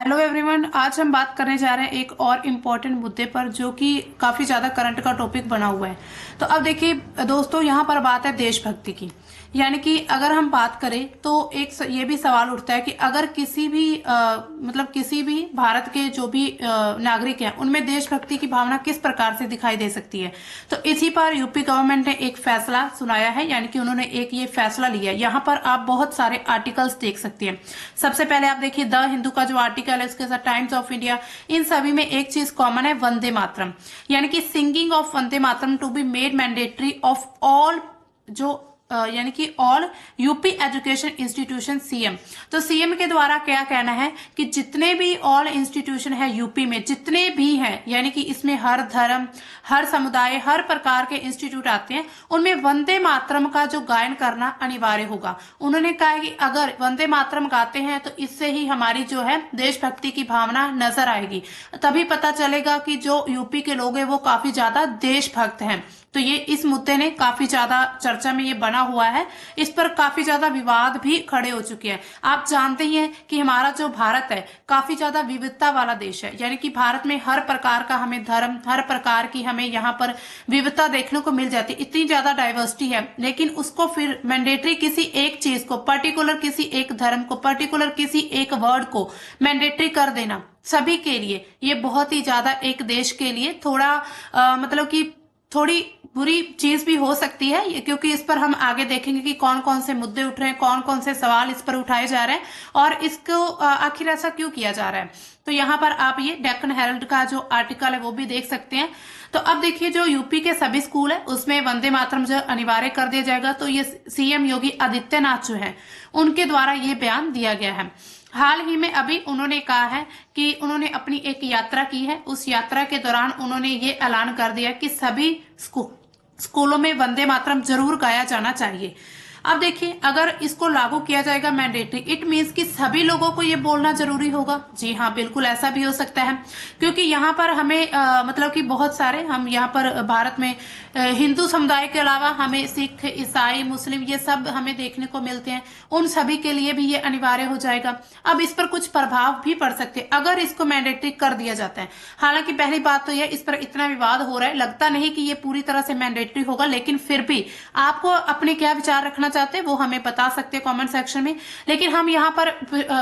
Hello everyone, आज हम बात करने जा रहे हैं एक और इम्पोर्टेंट मुद्दे पर जो कि काफी ज्यादा करंट का टॉपिक बना हुआ है। तो अब देखिए दोस्तों, यहाँ पर बात है देशभक्ति की। यानी कि अगर हम बात करें तो ये भी सवाल उठता है कि अगर किसी भी मतलब किसी भी भारत के जो भी नागरिक हैं उनमें देशभक्ति की भावना किस प्रकार से दिखाई दे सकती है। तो इसी पर यूपी गवर्नमेंट ने एक फैसला सुनाया है, यानी कि उन्होंने एक ये फैसला लिया है। यहाँ पर आप बहुत सारे आर्टिकल्स देख सकते हैं। सबसे पहले आप देखिए द हिंदू का जो आर्टिकल है, उसके साथ टाइम्स ऑफ इंडिया, इन सभी में एक चीज कॉमन है, वंदे मातरम। यानी कि singing of Vande Mataram to be made mandatory of all, जो यानी कि all UP education institution CM. तो सीएम के द्वारा क्या कहना है कि जितने भी ऑल इंस्टीट्यूशन है यूपी में, जितने भी हैं, यानी कि इसमें हर धर्म, हर समुदाय, हर प्रकार के इंस्टीट्यूट आते हैं, उनमें वंदे मातरम का जो गायन करना अनिवार्य होगा। उन्होंने कहा कि अगर वंदे मातरम गाते हैं तो इससे ही हमारी जो है देशभक्ति की भावना नजर आएगी, तभी पता चलेगा कि जो यूपी के लोग हैं वो काफी ज्यादा देशभक्त हैं। तो ये इस मुद्दे ने काफी ज्यादा चर्चा में ये बना हुआ है, इस पर काफी ज्यादा विवाद भी खड़े हो चुके हैं। आप जानते ही हैं कि हमारा जो भारत है काफी ज्यादा विविधता वाला देश है, यानी कि भारत में हर प्रकार का हमें धर्म, हर प्रकार की हमें यहाँ पर विविधता देखने को मिल जाती है, इतनी ज्यादा डाइवर्सिटी है। लेकिन उसको फिर मैंडेटरी किसी एक चीज को, पर्टिकुलर किसी एक धर्म को, पर्टिकुलर किसी एक वर्ड को मैंडेटरी कर देना सभी के लिए, ये बहुत ही ज्यादा एक देश के लिए थोड़ा मतलब कि थोड़ी बुरी चीज भी हो सकती है, क्योंकि इस पर हम आगे देखेंगे कि कौन कौन से मुद्दे उठ रहे हैं, कौन कौन से सवाल इस पर उठाए जा रहे हैं और इसको आखिर ऐसा क्यों किया जा रहा है। तो यहाँ पर आप ये डेक्कन हेरल्ड का जो आर्टिकल है वो भी देख सकते हैं। तो अब देखिए, जो यूपी के सभी स्कूल है उसमें वंदे मातरम जो अनिवार्य कर दिया जाएगा। तो ये सीएम योगी आदित्यनाथ जो है उनके द्वारा ये बयान दिया गया है। हाल ही में अभी उन्होंने कहा है कि उन्होंने अपनी एक यात्रा की है, उस यात्रा के दौरान उन्होंने ये ऐलान कर दिया कि सभी स्कूलों में वंदे मातरम जरूर गाया जाना चाहिए। अब देखिए, अगर इसको लागू किया जाएगा मैंडेटरी, इट मीन्स कि सभी लोगों को ये बोलना जरूरी होगा। जी हाँ, बिल्कुल ऐसा भी हो सकता है, क्योंकि यहाँ पर हमें मतलब कि बहुत सारे, हम यहाँ पर भारत में हिंदू समुदाय के अलावा हमें सिख, ईसाई, मुस्लिम, ये सब हमें देखने को मिलते हैं। उन सभी के लिए भी ये अनिवार्य हो जाएगा। अब इस पर कुछ प्रभाव भी पड़ सकते हैं अगर इसको मैंडेटरी कर दिया जाता है। हालांकि पहली बात तो यह, इस पर इतना विवाद हो रहा है, लगता नहीं कि ये पूरी तरह से मैंडेटरी होगा, लेकिन फिर भी आपको अपने क्या विचार रखना चाहते हैं वो हमें बता सकते हैं कमेंट सेक्शन में। लेकिन हम यहाँ पर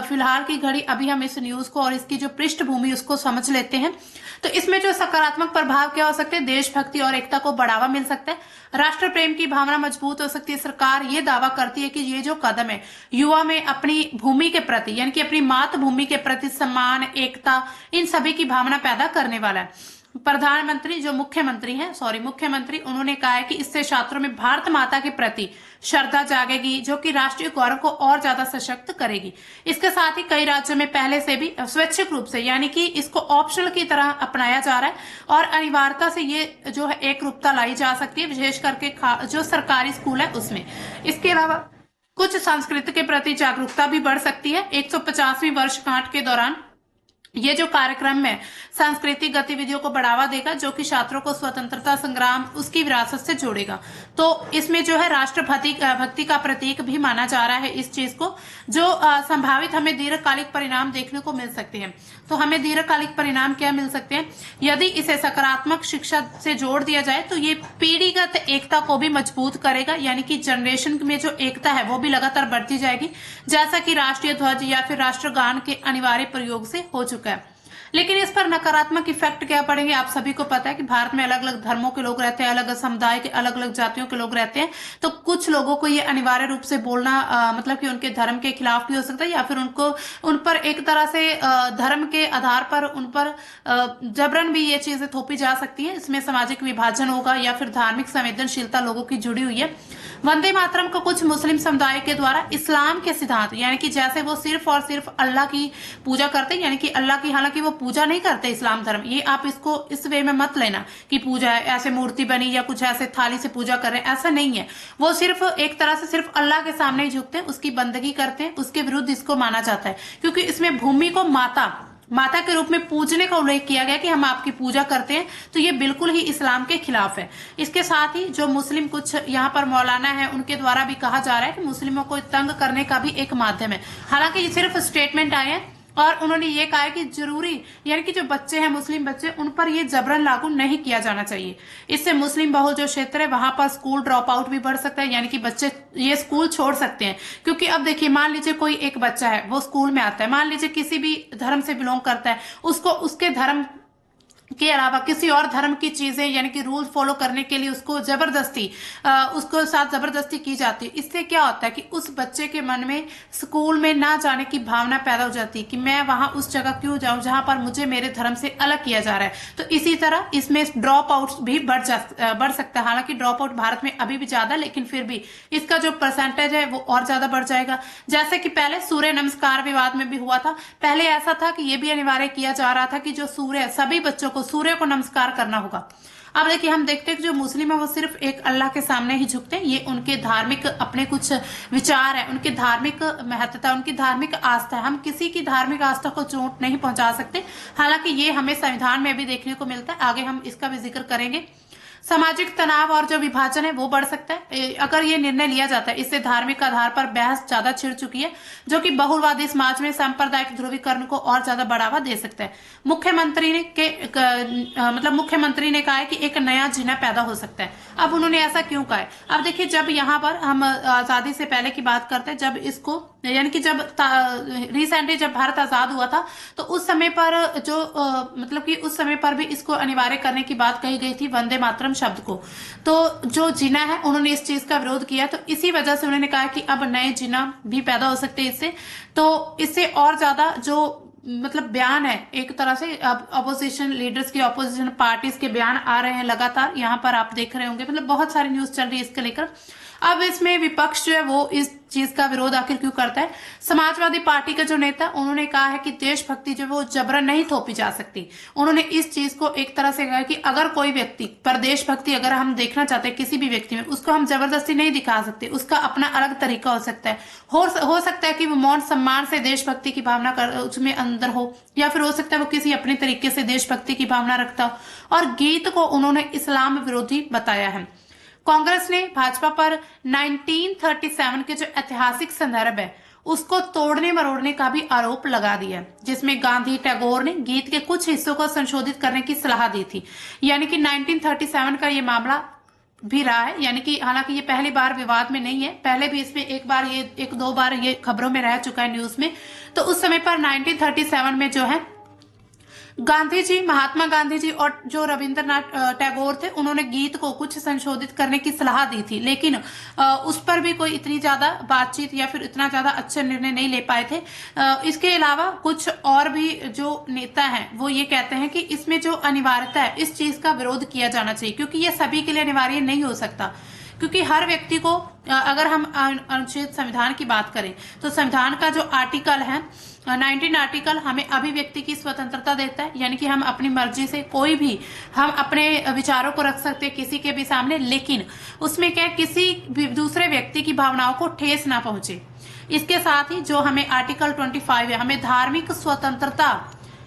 फिलहाल की घड़ी अभी हम इस न्यूज को और इसकी जो पृष्ठभूमि उसको समझ लेते हैं। तो इसमें जो सकारात्मक प्रभाव क्या हो सकते हैं, देशभक्ति और एकता को बढ़ावा मिल सकता है, राष्ट्र प्रेम की भावना मजबूत हो सकती है। सरकार ये दावा करती है कि ये जो कदम है युवा में अपनी भूमि के प्रति, यानी कि अपनी मातृभूमि के प्रति सम्मान, एकता, इन सभी की भावना पैदा करने वाला है। प्रधानमंत्री जो मुख्यमंत्री उन्होंने कहा है कि इससे छात्रों में भारत माता के प्रति श्रद्धा जागेगी, जो कि राष्ट्रीय गौरव को और ज्यादा सशक्त करेगी। इसके साथ ही कई राज्यों में पहले से भी स्वैच्छिक रूप से, यानी कि इसको ऑप्शनल की तरह अपनाया जा रहा है और अनिवार्यता से ये जो है एक रूपता लाई जा सकती है, विशेष करके जो सरकारी स्कूल है उसमें। इसके अलावा कुछ संस्कृति के प्रति जागरूकता भी बढ़ सकती है। 150वीं वर्षगांठ के दौरान ये जो कार्यक्रम है सांस्कृतिक गतिविधियों को बढ़ावा देगा, जो कि छात्रों को स्वतंत्रता संग्राम, उसकी विरासत से जोड़ेगा। तो इसमें जो है भक्ति का प्रतीक भी माना जा रहा है इस चीज को, जो संभावित हमें दीर्घकालिक परिणाम देखने को मिल सकते हैं। तो हमें दीर्घकालिक परिणाम क्या मिल सकते हैं, यदि इसे सकारात्मक शिक्षा से जोड़ दिया जाए तो ये पीढ़ीगत एकता को भी मजबूत करेगा, यानी कि जनरेशन में जो एकता है वो भी लगातार बढ़ती जाएगी, जैसा कि राष्ट्रीय ध्वज या फिर राष्ट्रगान के अनिवार्य प्रयोग से हो चुका है। लेकिन इस पर नकारात्मक इफेक्ट क्या पड़ेंगे, आप सभी को पता है कि भारत में अलग अलग धर्मों के लोग रहते हैं, अलग अलग समुदाय के, अलग अलग जातियों के लोग रहते हैं। तो कुछ लोगों को ये अनिवार्य रूप से बोलना मतलब कि उनके धर्म के खिलाफ भी हो सकता है, या फिर उन पर एक तरह से धर्म के आधार पर उन पर जबरन भी ये चीजें थोपी जा सकती है। इसमें सामाजिक विभाजन होगा या फिर धार्मिक संवेदनशीलता लोगों की जुड़ी हुई है। वंदे मातरम को कुछ मुस्लिम समुदाय के द्वारा इस्लाम के सिद्धांत, यानी कि जैसे वो सिर्फ और सिर्फ अल्लाह की पूजा करते हैं, यानी कि अल्लाह की, हालांकि वो पूजा नहीं करते इस्लाम धर्म, ये आप इसको इस वे में मत लेना कि पूजा है ऐसे मूर्ति बनी या कुछ ऐसे थाली से पूजा कर रहे हैं, ऐसा नहीं है। वो सिर्फ एक तरह से सिर्फ अल्लाह के सामने ही झुकते हैं, उसकी बंदगी करते हैं, उसके विरुद्ध इसको माना जाता है, क्योंकि इसमें भूमि को माता के रूप में पूजने का उल्लेख किया गया कि हम आपकी पूजा करते हैं। तो ये बिल्कुल ही इस्लाम के खिलाफ है। इसके साथ ही जो मुस्लिम कुछ यहाँ पर मौलाना है उनके द्वारा भी कहा जा रहा है कि मुस्लिमों को तंग करने का भी एक माध्यम है। हालांकि ये सिर्फ स्टेटमेंट आए हैं और उन्होंने ये कहा है कि जरूरी यानी कि जो बच्चे हैं मुस्लिम बच्चे उन पर ये जबरन लागू नहीं किया जाना चाहिए। इससे मुस्लिम बहुल जो क्षेत्र है वहां पर स्कूल ड्रॉप आउट भी बढ़ सकता है, यानी कि बच्चे ये स्कूल छोड़ सकते हैं। क्योंकि अब देखिए मान लीजिए कोई एक बच्चा है वो स्कूल में आता है, मान लीजिए किसी भी धर्म से बिलोंग करता है, उसको उसके धर्म के अलावा किसी और धर्म की चीजें यानी कि रूल फॉलो करने के लिए उसको जबरदस्ती उसको साथ जबरदस्ती की जाती है। इससे क्या होता है कि उस बच्चे के मन में स्कूल में ना जाने की भावना पैदा हो जाती है कि मैं वहां उस जगह क्यों जाऊं जहां पर मुझे मेरे धर्म से अलग किया जा रहा है। तो इसी तरह इसमें ड्रॉप आउट भी बढ़ सकता है। हालांकि ड्रॉप आउट भारत में अभी भी ज्यादा, लेकिन फिर भी इसका जो परसेंटेज है वो और ज्यादा बढ़ जाएगा। जैसे कि पहले सूर्य नमस्कार विवाद में भी हुआ था, पहले ऐसा था कि यह भी अनिवार्य किया जा रहा था कि जो सूर्य सभी बच्चों को सूर्य को नमस्कार करना होगा। अब देखिए हम देखते हैं कि जो मुस्लिम है वो सिर्फ एक अल्लाह के सामने ही झुकते हैं। ये उनके धार्मिक अपने कुछ विचार है, उनकी धार्मिक महत्ता, उनकी धार्मिक आस्था है। हम किसी की धार्मिक आस्था को चोट नहीं पहुंचा सकते। हालांकि ये हमें संविधान में भी देखने को मिलता है, आगे हम इसका भी जिक्र करेंगे। सामाजिक तनाव और जो विभाजन है वो बढ़ सकता है अगर ये निर्णय लिया जाता है। इससे धार्मिक आधार पर बहस ज्यादा छिड़ चुकी है, जो कि बहुलवादी समाज में सांप्रदायिक ध्रुवीकरण को और ज्यादा बढ़ावा दे सकता है। मुख्यमंत्री ने कहा है कि एक नया जिना पैदा हो सकता है। अब उन्होंने ऐसा क्यों कहा है? अब देखिए जब यहाँ पर हम आजादी से पहले की बात करते हैं, जब इसको यानी कि जब रिसेंटली जब भारत आजाद हुआ था तो उस समय पर जो मतलब कि उस समय पर भी इसको अनिवार्य करने की बात कही गई थी, वंदे मातरम शब्द को। तो जो जिना है उन्होंने इस चीज का विरोध किया, तो इसी वजह से उन्होंने कहा कि अब नए जिना भी पैदा हो सकते हैं इससे। तो इससे और ज्यादा जो मतलब बयान है एक तरह से अपोजिशन लीडर्स की, अपोजिशन पार्टीज के बयान आ रहे हैं लगातार, यहाँ पर आप देख रहे होंगे, मतलब बहुत सारी न्यूज चल रही है इसके लेकर। अब इसमें विपक्ष जो है वो इस चीज का विरोध आखिर क्यों करता है? समाजवादी पार्टी के जो नेता उन्होंने कहा है कि देशभक्ति जो है वो जबरन नहीं थोपी जा सकती। उन्होंने इस चीज को एक तरह से कहा कि अगर कोई व्यक्ति पर देशभक्ति अगर हम देखना चाहते हैं किसी भी व्यक्ति में, उसको हम जबरदस्ती नहीं दिखा सकते, उसका अपना अलग तरीका हो सकता है। हो सकता है कि वो मौन सम्मान से देशभक्ति की भावना उसमें अंदर हो, या फिर हो सकता है वो किसी अपने तरीके से देशभक्ति की भावना रखता हो। और गीत को उन्होंने इस्लाम विरोधी बताया है। कांग्रेस ने भाजपा पर 1937 के जो ऐतिहासिक संदर्भ है उसको तोड़ने मरोड़ने का भी आरोप लगा दिया, जिसमें गांधी टैगोर ने गीत के कुछ हिस्सों को संशोधित करने की सलाह दी थी। यानी कि 1937 का ये मामला भी रहा है, यानी कि हालांकि ये पहली बार विवाद में नहीं है, पहले भी इसमें एक दो बार ये खबरों में रह चुका है न्यूज में। तो उस समय पर 1937 में जो है गांधी जी, महात्मा गांधी जी और जो रविंद्रनाथ टैगोर थे, उन्होंने गीत को कुछ संशोधित करने की सलाह दी थी, लेकिन उस पर भी कोई इतनी ज्यादा बातचीत या फिर इतना ज्यादा अच्छा निर्णय नहीं ले पाए थे। इसके अलावा कुछ और भी जो नेता हैं वो ये कहते हैं कि इसमें जो अनिवार्यता है इस चीज का विरोध किया जाना चाहिए, क्योंकि ये सभी के लिए अनिवार्य नहीं हो सकता। क्योंकि हर व्यक्ति को अगर हम अनुच्छेद संविधान की बात करें तो संविधान का जो आर्टिकल है 19 आर्टिकल हमें अभिव्यक्ति की स्वतंत्रता देता है, यानी कि हम अपनी मर्जी से कोई भी हम अपने विचारों को रख सकते हैं किसी के भी सामने, लेकिन उसमें क्या किसी भी दूसरे व्यक्ति की भावनाओं को ठेस ना पहुंचे। इसके साथ ही जो हमें आर्टिकल 25 है, हमें धार्मिक स्वतंत्रता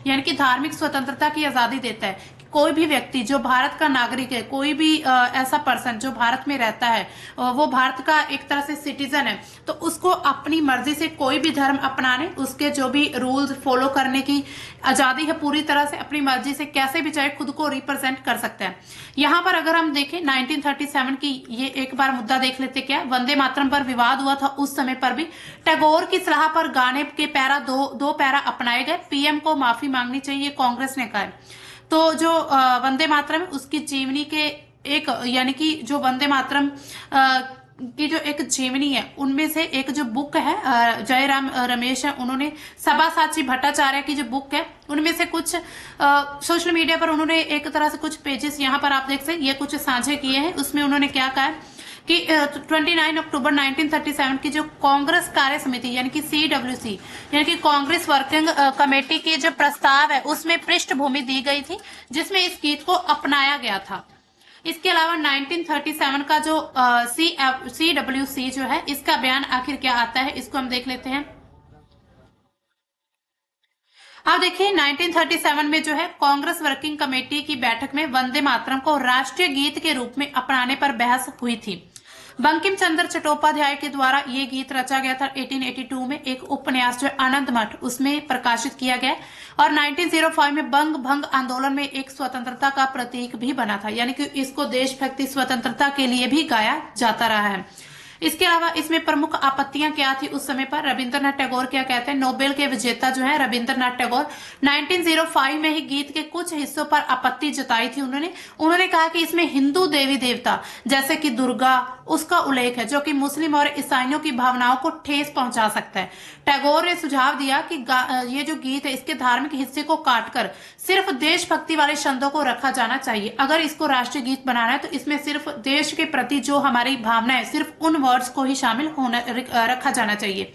यानी कि धार्मिक स्वतंत्रता की आजादी देता है। कोई भी व्यक्ति जो भारत का नागरिक है, कोई भी ऐसा पर्सन जो भारत में रहता है, वो भारत का एक तरह से सिटीजन है, तो उसको अपनी मर्जी से कोई भी धर्म अपनाने, उसके जो भी रूल्स फॉलो करने की आजादी है पूरी तरह से, अपनी मर्जी से कैसे भी चाहे खुद को रिप्रेजेंट कर सकते हैं। यहाँ पर अगर हम देखें 1937 की ये एक बार मुद्दा देख लेते, क्या वंदे मातरम पर विवाद हुआ था, उस समय पर भी टैगोर की सलाह पर गाने के पैरा दो पैरा अपनाए गए। पीएम को माफी मांगनी चाहिए, कांग्रेस ने कहा। तो जो वंदे मातरम उसकी जीवनी के एक यानी कि जो वंदे मातरम की जो एक जीवनी है उनमें से एक जो बुक है जयराम रमेश है, उन्होंने सब्यासाची भट्टाचार्य की जो बुक है उनमें से कुछ सोशल मीडिया पर उन्होंने एक तरह से कुछ पेजेस यहाँ पर आप देख सकते ये कुछ साझे किए हैं। उसमें उन्होंने क्या कहा है कि 29 अक्टूबर 1937 की जो कांग्रेस कार्य समिति यानी कि CWC यानी कि कांग्रेस वर्किंग कमेटी की जो प्रस्ताव है उसमें पृष्ठभूमि दी गई थी, जिसमें इस गीत को अपनाया गया था। इसके अलावा 1937 का जो CWC जो है इसका बयान आखिर क्या आता है, इसको हम देख लेते हैं। अब देखिए 1937 में जो है कांग्रेस वर्किंग कमेटी की बैठक में वंदे मातरम को राष्ट्रीय गीत के रूप में अपनाने पर बहस हुई थी। बंकिम चंद्र चट्टोपाध्याय के द्वारा ये गीत रचा गया था 1882 में। एक उपन्यास जो आनंद मठ उसमें प्रकाशित किया गया और 1905 में बंग भंग आंदोलन में एक स्वतंत्रता का प्रतीक भी बना था, यानी कि इसको देशभक्ति स्वतंत्रता के लिए भी गाया जाता रहा है। इसके अलावा इसमें प्रमुख आपत्तियां क्या थी उस समय पर? रविंद्रनाथ टैगोर क्या कहते हैं? नोबेल के विजेता जो है रविंद्रनाथ टैगोर 1905 में ही गीत के कुछ हिस्सों पर आपत्ति जताई थी उन्होंने कहा कि इसमें हिंदू देवी देवता जैसे कि दुर्गा उसका उल्लेख है, जो कि मुस्लिम और ईसाइयों की भावनाओं को ठेस पहुंचा सकता है। टैगोर ने सुझाव दिया कि ये जो गीत है इसके धार्मिक हिस्से को काटकर सिर्फ देशभक्ति वाले शब्दों को रखा जाना चाहिए। अगर इसको राष्ट्रीय गीत बनाना है तो इसमें सिर्फ देश के प्रति जो हमारी भावना है सिर्फ उन वर्ड्स को ही शामिल रखा जाना चाहिए।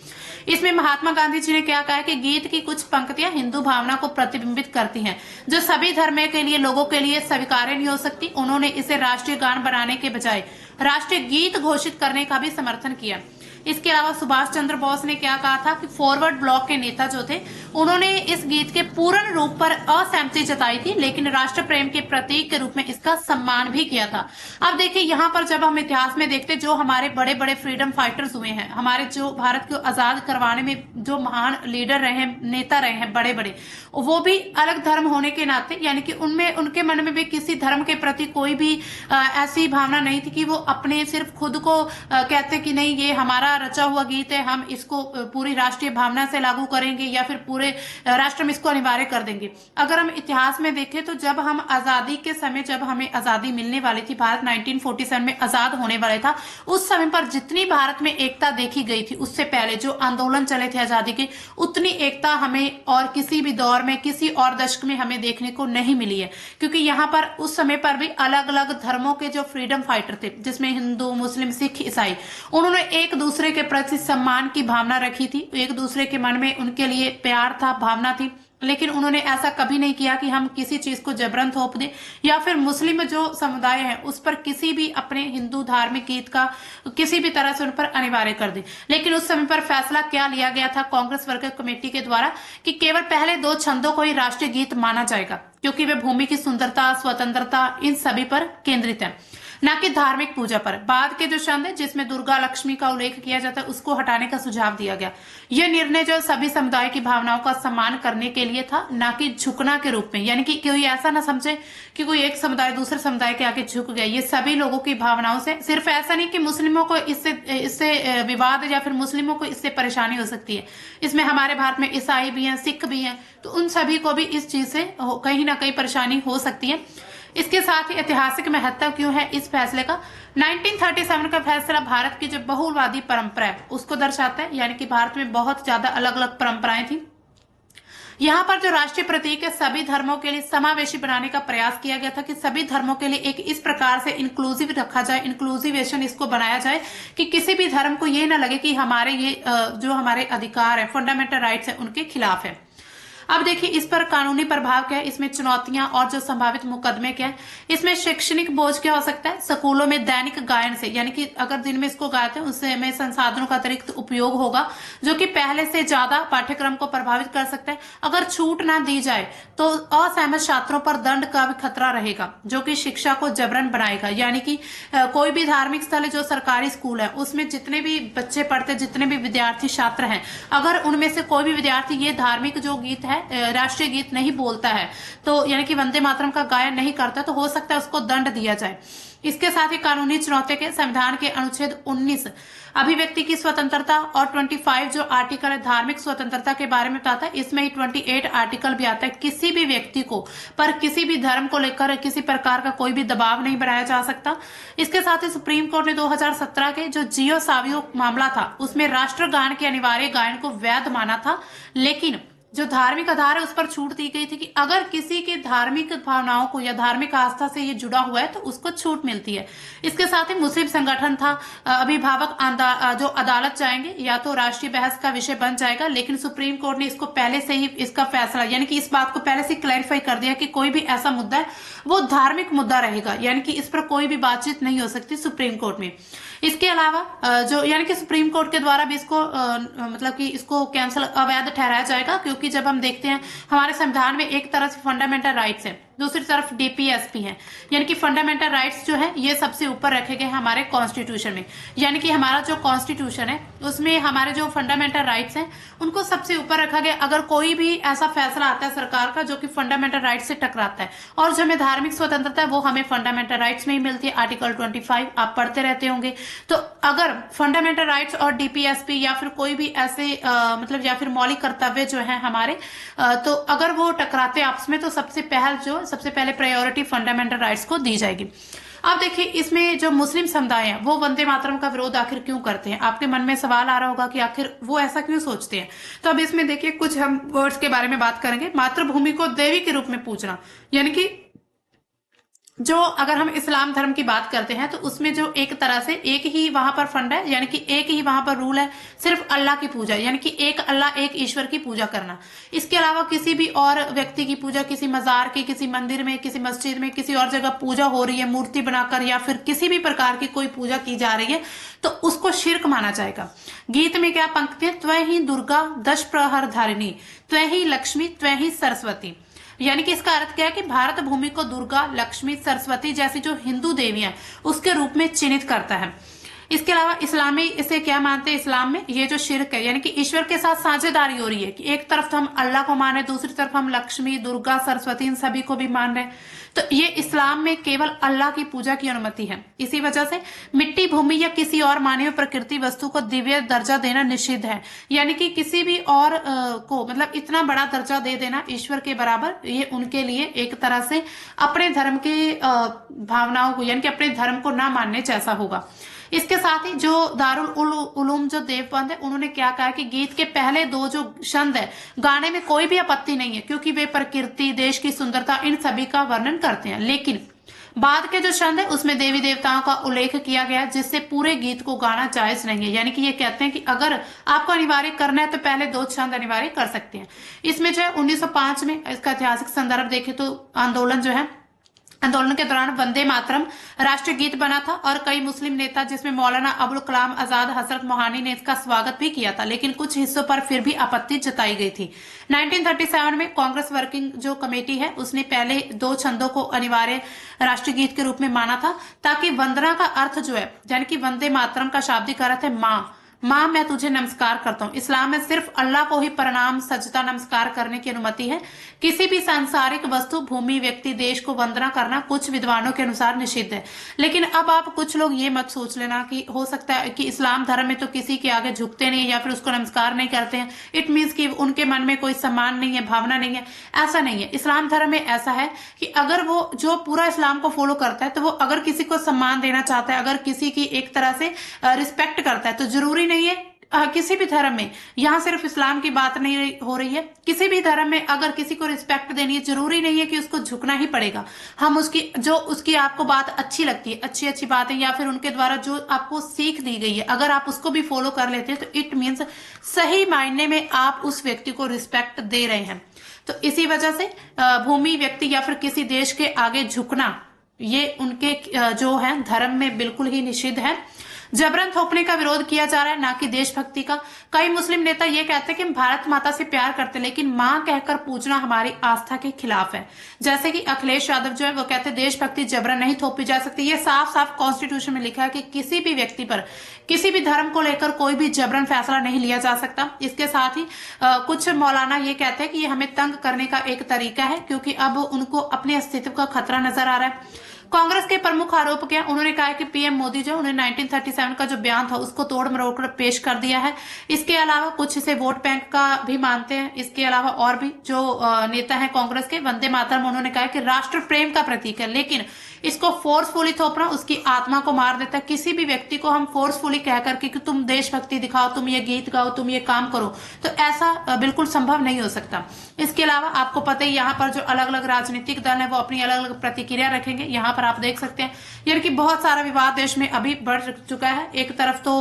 इसमें महात्मा गांधी जी ने क्या कहा कि गीत की कुछ पंक्तियां हिंदू भावना को प्रतिबिंबित करती हैं, जो सभी धर्म के लिए लोगों के लिए स्वीकार्य नहीं हो सकती। उन्होंने इसे राष्ट्रीय गान बनाने के बजाय राष्ट्रीय गीत घोषित करने का भी समर्थन किया। इसके अलावा सुभाष चंद्र बोस ने क्या कहा था कि फॉरवर्ड ब्लॉक के नेता जो थे उन्होंने इस गीत के पूर्ण रूप पर असहमति जताई थी, लेकिन राष्ट्र प्रेम के प्रतीक के रूप में इसका सम्मान भी किया था। अब देखिए यहाँ पर जब हम इतिहास में देखते जो हमारे बड़े बड़े फ्रीडम फाइटर्स हुए हैं, हमारे जो भारत को आजाद करवाने में जो महान लीडर रहे हैं, नेता रहे हैं बड़े बड़े, वो भी अलग धर्म होने के नाते यानी कि उनमें उनके मन में भी किसी धर्म के प्रति कोई भी ऐसी भावना नहीं थी कि वो अपने सिर्फ खुद को कहते कि नहीं ये हमारा रचा हुआ गीत है, हम इसको पूरी राष्ट्रीय भावना से लागू करेंगे या फिर पूरे राष्ट्र में इसको अनिवार्य कर देंगे। अगर हम इतिहास में देखें तो जब हम आजादी के समय जब हमें आजादी मिलने वाली थी, भारत 1947 में आजाद होने वाला था, उस समय पर जितनी भारत में एकता देखी गई थी उससे पहले जो आंदोलन चले थे आजादी के, उतनी एकता हमें और किसी भी दौर में किसी और दशक में हमें देखने को नहीं मिली है। क्योंकि यहाँ पर उस समय पर भी अलग अलग धर्मों के जो फ्रीडम फाइटर थे जिसमें हिंदू मुस्लिम सिख ईसाई, उन्होंने एक दूसरे के प्रति सम्मान की भावना रखी थी, एक दूसरे के मन में उनके लिए प्यार था, भावना थी, लेकिन उन्होंने ऐसा कभी नहीं किया कि हम किसी चीज को जबरन थोप दें या फिर मुस्लिम जो समुदाय है उस पर किसी भी अपने हिंदू धार्मिक गीत का किसी भी तरह से उन पर अनिवार्य कर दे। लेकिन उस समय पर फैसला क्या लिया गया था कांग्रेस वर्कर कमेटी के द्वारा कि केवल पहले 2 छंदों को ही राष्ट्रीय गीत माना जाएगा, क्योंकि वे भूमि की सुंदरता, स्वतंत्रता इन सभी पर केंद्रित है, न कि धार्मिक पूजा पर। बाद के जो छंद है जिसमें दुर्गा लक्ष्मी का उल्लेख किया जाता है उसको हटाने का सुझाव दिया गया। यह निर्णय जो सभी समुदाय की भावनाओं का सम्मान करने के लिए था, न कि झुकना के रूप में, यानी कि कोई ऐसा ना समझे कि कोई एक समुदाय दूसरे समुदाय के आगे झुक गया। ये सभी लोगों की भावनाओं से, सिर्फ ऐसा नहीं कि मुस्लिमों को इससे विवाद या फिर मुस्लिमों को इससे परेशानी हो सकती है, इसमें हमारे भारत में ईसाई भी हैं, सिख भी हैं, तो उन सभी को भी इस चीज से कहीं ना कहीं परेशानी हो सकती है। इसके साथ ही ऐतिहासिक महत्व क्यों है इस फैसले का? 1937 का फैसला भारत की जो बहुलवादी परंपरा है उसको दर्शाता है, यानी कि भारत में बहुत ज्यादा अलग अलग परंपराएं थी। यहाँ पर जो राष्ट्रीय प्रतीक है सभी धर्मों के लिए समावेशी बनाने का प्रयास किया गया था कि सभी धर्मों के लिए एक इस प्रकार से इंक्लूसिव रखा जाए, इंक्लूसिवेशन इसको बनाया जाए कि किसी भी धर्म को ये ना लगे कि हमारे ये जो हमारे अधिकार है, फंडामेंटल राइट्स है, उनके खिलाफ है। अब देखिए इस पर कानूनी प्रभाव क्या है, इसमें चुनौतियां और जो संभावित मुकदमे क्या है, इसमें शैक्षणिक बोझ क्या हो सकता है। स्कूलों में दैनिक गायन से, यानी कि अगर दिन में इसको गाते हैं उससे में संसाधनों का अतिरिक्त उपयोग होगा जो कि पहले से ज्यादा पाठ्यक्रम को प्रभावित कर सकता है। अगर छूट ना दी जाए तो असहमत छात्रों पर दंड का भी खतरा रहेगा जो कि शिक्षा को जबरन बनाएगा। यानी कि कोई भी धार्मिक स्थल जो सरकारी स्कूल है उसमें जितने भी बच्चे पढ़ते, जितने भी विद्यार्थी छात्र हैं, अगर उनमें से कोई भी विद्यार्थी ये धार्मिक जो गीत है राष्ट्रीय गीत नहीं बोलता है, तो यानी कि वंदे मातरम का गायन नहीं करता, तो हो सकता है उसको दंड दिया जाए। इसके साथ ही कानूनी चुनौती के संविधान के अनुच्छेद 19 अभिव्यक्ति की स्वतंत्रता और 25 जो आर्टिकल है धार्मिक स्वतंत्रता के बारे में बताता है, इसमें ही 28 आर्टिकल भी आता है। किसी भी व्यक्ति को पर किसी भी धर्म को लेकर किसी प्रकार का कोई भी दबाव नहीं बनाया जा सकता। इसके साथ ही सुप्रीम कोर्ट ने 2017 के जो जियो सावियो मामला था उसमें राष्ट्रगान के अनिवार्य गायन को वैध माना था, लेकिन जो धार्मिक आधार है उस पर छूट दी गई थी कि अगर किसी के धार्मिक भावनाओं को या धार्मिक आस्था से ये जुड़ा हुआ है तो उसको छूट मिलती है। इसके साथ ही मुस्लिम संगठन था, अभिभावक जो अदालत जाएंगे या तो राष्ट्रीय बहस का विषय बन जाएगा, लेकिन सुप्रीम कोर्ट ने इसको पहले से ही इसका फैसला यानी कि इस बात को पहले से क्लैरिफाई कर दिया कि कोई भी ऐसा मुद्दा है वो धार्मिक मुद्दा रहेगा, यानी कि इस पर कोई भी बातचीत नहीं हो सकती सुप्रीम कोर्ट में। इसके अलावा जो यानी कि सुप्रीम कोर्ट के द्वारा भी इसको मतलब कि इसको कैंसिल अवैध ठहराया जाएगा, क्योंकि जब हम देखते हैं हमारे संविधान में एक तरह से फंडामेंटल राइट्स है दूसरी तरफ डीपीएसपी है, यानी कि फंडामेंटल राइट्स जो है ये सबसे ऊपर रखे गए हमारे कॉन्स्टिट्यूशन में। यानी कि हमारा जो कॉन्स्टिट्यूशन है उसमें हमारे जो फंडामेंटल राइट्स हैं उनको सबसे ऊपर रखा गया। अगर कोई भी ऐसा फैसला आता है सरकार का जो कि फंडामेंटल राइट्स से टकराता है, और जो हमें धार्मिक स्वतंत्रता है वो हमें फंडामेंटल राइट्स में ही मिलती है, आर्टिकल 25 आप पढ़ते रहते होंगे। तो अगर फंडामेंटल राइट्स और डीपीएसपी या फिर कोई भी ऐसे मतलब या फिर मौलिक कर्तव्य जो है हमारे, तो अगर वो टकराते आपस में तो सबसे पहले प्रायोरिटी फंडामेंटल राइट्स को दी जाएगी। अब देखिए इसमें जो मुस्लिम समुदाय है वो वंदे मातरम का विरोध आखिर क्यों करते हैं? आपके मन में सवाल आ रहा होगा कि आखिर वो ऐसा क्यों सोचते हैं। तो अब इसमें देखिए कुछ हम वर्ड्स के बारे में बात करेंगे। मातृभूमि को देवी के रूप में पूजना, यानी कि जो अगर हम इस्लाम धर्म की बात करते हैं तो उसमें जो एक तरह से एक ही वहां पर फंड है, यानी कि एक ही वहां पर रूल है, सिर्फ अल्लाह की पूजा, यानी कि एक अल्लाह एक ईश्वर की पूजा करना। इसके अलावा किसी भी और व्यक्ति की पूजा, किसी मजार की, किसी मंदिर में, किसी मस्जिद में, किसी और जगह पूजा हो रही है मूर्ति बनाकर या फिर किसी भी प्रकार की कोई पूजा की जा रही है तो उसको शिर्क माना जाएगा। गीत में क्या पंक्ति है? त्वं ही दुर्गा दश प्रहर धारिणी, त्वं ही लक्ष्मी, त्वं ही सरस्वती। यानी कि इसका अर्थ क्या है कि भारत भूमि को दुर्गा, लक्ष्मी, सरस्वती जैसी जो हिंदू देवियां उसके रूप में चिन्हित करता है। इसके अलावा इस्लामी इसे क्या मानते हैं? इस्लाम में ये जो शिर्क है, यानी कि ईश्वर के साथ साझेदारी हो रही है कि एक तरफ तो हम अल्लाह को मान रहे हैं, दूसरी तरफ हम लक्ष्मी, दुर्गा, सरस्वती इन सभी को भी मान रहे हैं। तो ये इस्लाम में केवल अल्लाह की पूजा की अनुमति है। इसी वजह से मिट्टी, भूमि या किसी और मानवीय प्रकृति वस्तु को दिव्य दर्जा देना निषिद्ध है। यानी कि किसी भी और को मतलब इतना बड़ा दर्जा दे देना ईश्वर के बराबर, ये उनके लिए एक तरह से अपने धर्म के भावनाओं को, यानी कि अपने धर्म को ना मानने जैसा होगा। इसके साथ ही जो दारुल उलूम जो देवबंद है उन्होंने क्या कहा कि गीत के पहले दो जो छंद है गाने में कोई भी आपत्ति नहीं है, क्योंकि वे प्रकृति, देश की सुंदरता इन सभी का वर्णन करते हैं। लेकिन बाद के जो छंद है उसमें देवी देवताओं का उल्लेख किया गया, जिससे पूरे गीत को गाना जायज नहीं है। यानी कि ये कहते हैं कि अगर आपको अनिवार्य करना है तो पहले दो छंद अनिवार्य कर सकते हैं। इसमें जो है 1905 में इसका ऐतिहासिक संदर्भ देखें तो आंदोलन के दौरान वंदे मातरम राष्ट्रीय गीत बना था और कई मुस्लिम नेता जिसमें मौलाना अबुल कलाम आजाद, हजरत मोहानी ने इसका स्वागत भी किया था, लेकिन कुछ हिस्सों पर फिर भी आपत्ति जताई गई थी। 1937 में कांग्रेस वर्किंग जो कमेटी है उसने पहले दो छंदों को अनिवार्य राष्ट्रीय गीत के रूप में माना था, ताकि वंदना का अर्थ जो है, यानी कि वंदे मातरम का शाब्दिक अर्थ है माँ, माँ मैं तुझे नमस्कार करता हूँ। इस्लाम में सिर्फ अल्लाह को ही प्रणाम, सजदा, नमस्कार करने की अनुमति है। किसी भी सांसारिक वस्तु, भूमि, व्यक्ति, देश को वंदना करना कुछ विद्वानों के अनुसार निषिद्ध है। लेकिन अब आप कुछ लोग ये मत सोच लेना कि हो सकता है कि इस्लाम धर्म में तो किसी के आगे झुकते नहीं या फिर उसको नमस्कार नहीं करते हैं, इट मीन्स कि उनके मन में कोई सम्मान नहीं है, भावना नहीं है। ऐसा नहीं है। इस्लाम धर्म में ऐसा है कि अगर वो जो पूरा इस्लाम को फॉलो करता है तो वो अगर किसी को सम्मान देना चाहता है, अगर किसी की एक तरह से रिस्पेक्ट करता है, तो जरूरी नहीं है किसी भी धर्म में, यहाँ सिर्फ इस्लाम की बात नहीं हो रही है, किसी भी धर्म में अगर किसी को रिस्पेक्ट देनी है जरूरी नहीं है कि उसको झुकना ही पड़ेगा। हम उसकी आपको बात अच्छी लगती है, अच्छी अच्छी बातें या फिर उनके द्वारा जो आपको सीख दी गई है, अगर आप उसको भी फॉलो कर लेते हैं तो इट मीन्स सही मायने में आप उस व्यक्ति को रिस्पेक्ट दे रहे हैं। तो इसी वजह से भूमि, व्यक्ति या फिर किसी देश के आगे झुकना ये उनके जो है धर्म में बिल्कुल ही निषिद्ध है। जबरन थोपने का विरोध किया जा रहा है, ना कि देशभक्ति का। कई मुस्लिम नेता ये कहते हैं कि हम भारत माता से प्यार करते, लेकिन माँ कहकर पूजना हमारी आस्था के खिलाफ है। जैसे कि अखिलेश यादव जो है वो कहते हैं देशभक्ति जबरन नहीं थोपी जा सकती। ये साफ साफ कॉन्स्टिट्यूशन में लिखा है कि किसी भी व्यक्ति पर, किसी भी धर्म को लेकर कोई भी जबरन फैसला नहीं लिया जा सकता। इसके साथ ही कुछ मौलाना ये कहते हैं कि ये हमें तंग करने का एक तरीका है, क्योंकि अब उनको अपने अस्तित्व का खतरा नजर आ रहा है। कांग्रेस के प्रमुख आरोप क्या? उन्होंने कहा है कि पीएम मोदी जो उन्होंने 1937 का जो बयान था उसको तोड़ मरोड़ कर पेश कर दिया है। इसके अलावा कुछ इसे वोट बैंक का भी मानते हैं। इसके अलावा और भी जो नेता हैं कांग्रेस के, वंदे मातरम उन्होंने कहा है कि राष्ट्र प्रेम का प्रतीक है, लेकिन इसको फोर्सफुली थोपना उसकी आत्मा को मार देता है। किसी भी व्यक्ति को हम फोर्सफुली कह करके कि तुम देशभक्ति दिखाओ, तुम ये गीत गाओ, तुम ये काम करो, तो ऐसा बिल्कुल संभव नहीं हो सकता। इसके अलावा आपको पता ही यहाँ पर जो अलग अलग राजनीतिक दल है वो अपनी अलग अलग प्रतिक्रिया रखेंगे। यहाँ पर आप देख सकते हैं यानी कि बहुत सारा विवाद देश में अभी बढ़ चुका है। एक तरफ तो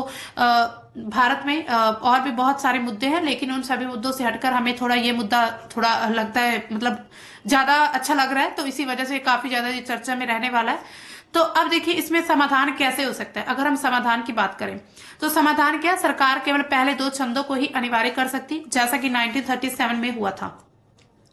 भारत में और भी बहुत सारे मुद्दे हैं, लेकिन उन सभी मुद्दों से हटकर हमें थोड़ा ये मुद्दा थोड़ा लगता है मतलब ज्यादा अच्छा लग रहा है, तो इसी वजह से काफी ज्यादा ये चर्चा में रहने वाला है। तो अब देखिए इसमें समाधान कैसे हो सकता है। अगर हम समाधान की बात करें तो समाधान क्या, सरकार केवल पहले दो छंदों को ही अनिवार्य कर सकती, जैसा कि 1937 में हुआ था।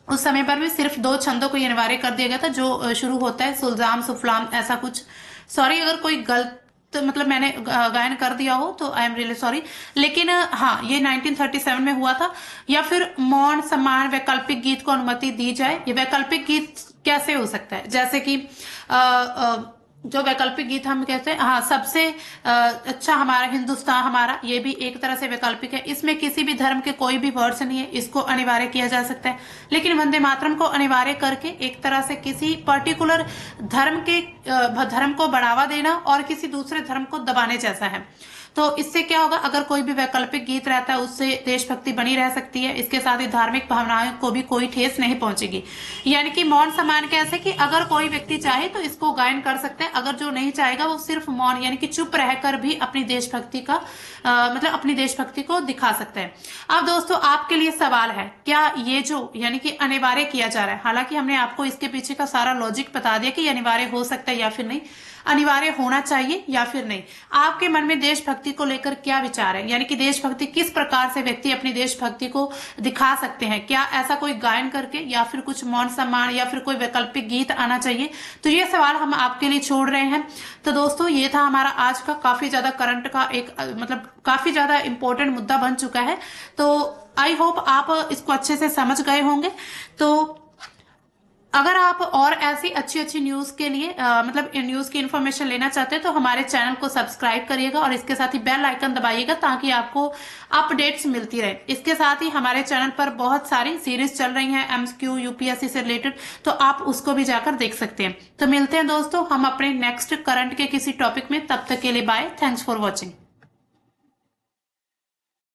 उस समय पर भी सिर्फ 2 छंदों को ही अनिवार्य कर दिया गया था, जो शुरू होता है सुलजाम सुफलाम ऐसा कुछ। सॉरी अगर कोई गलत मतलब मैंने गायन कर दिया हो तो आई एम रियली सॉरी। लेकिन हाँ, ये 1937 में हुआ था। या फिर मौन सम्मान वैकल्पिक गीत को अनुमति दी जाए। ये वैकल्पिक गीत कैसे हो सकता है, जैसे कि जो वैकल्पिक गीत हम कहते हैं, हाँ, सबसे अच्छा हमारा हिंदुस्तान हमारा, ये भी एक तरह से वैकल्पिक है। इसमें किसी भी धर्म के कोई भी वर्ड्स नहीं है, इसको अनिवार्य किया जा सकता है। लेकिन वंदे मातरम को अनिवार्य करके एक तरह से किसी पर्टिकुलर धर्म को बढ़ावा देना और किसी दूसरे धर्म को दबाने जैसा है। तो इससे क्या होगा, अगर कोई भी वैकल्पिक गीत रहता है उससे देशभक्ति बनी रह सकती है, इसके साथ ही धार्मिक भावनाओं को भी कोई ठेस नहीं पहुंचेगी। यानी कि मौन सम्मान कैसे कि अगर कोई व्यक्ति चाहे तो इसको गायन कर सकते हैं, अगर जो नहीं चाहेगा वो सिर्फ मौन यानी कि चुप रहकर भी अपनी देशभक्ति का मतलब अपनी देशभक्ति को दिखा सकते हैं। अब दोस्तों आपके लिए सवाल है, क्या ये जो यानी कि अनिवार्य किया जा रहा है, हालांकि हमने आपको इसके पीछे का सारा लॉजिक बता दिया कि अनिवार्य हो सकता है या फिर नहीं, अनिवार्य होना चाहिए या फिर नहीं, आपके मन में देशभक्ति को लेकर क्या विचार है, यानी कि देशभक्ति किस प्रकार से व्यक्ति अपनी देशभक्ति को दिखा सकते हैं, क्या ऐसा कोई गायन करके या फिर कुछ मौन सम्मान या फिर कोई वैकल्पिक गीत आना चाहिए। तो ये सवाल हम आपके लिए छोड़ रहे हैं। तो दोस्तों ये था हमारा आज का काफी ज्यादा करंट का एक मतलब काफी ज्यादा इंपॉर्टेंट मुद्दा बन चुका है। तो आई होप आप इसको अच्छे से समझ गए होंगे। तो अगर आप और ऐसी अच्छी अच्छी न्यूज के लिए मतलब न्यूज की इन्फॉर्मेशन लेना चाहते हैं तो हमारे चैनल को सब्सक्राइब करिएगा और इसके साथ ही बेल आइकन दबाइएगा ताकि आपको अपडेट्स मिलती रहे। इसके साथ ही हमारे चैनल पर बहुत सारी सीरीज चल रही हैं एमसीक्यू यूपीएससी से रिलेटेड, तो आप उसको भी जाकर देख सकते हैं। तो मिलते हैं दोस्तों हम अपने नेक्स्ट करंट के किसी टॉपिक में, तब तक के लिए बाय, थैंक्स फॉर वॉचिंग।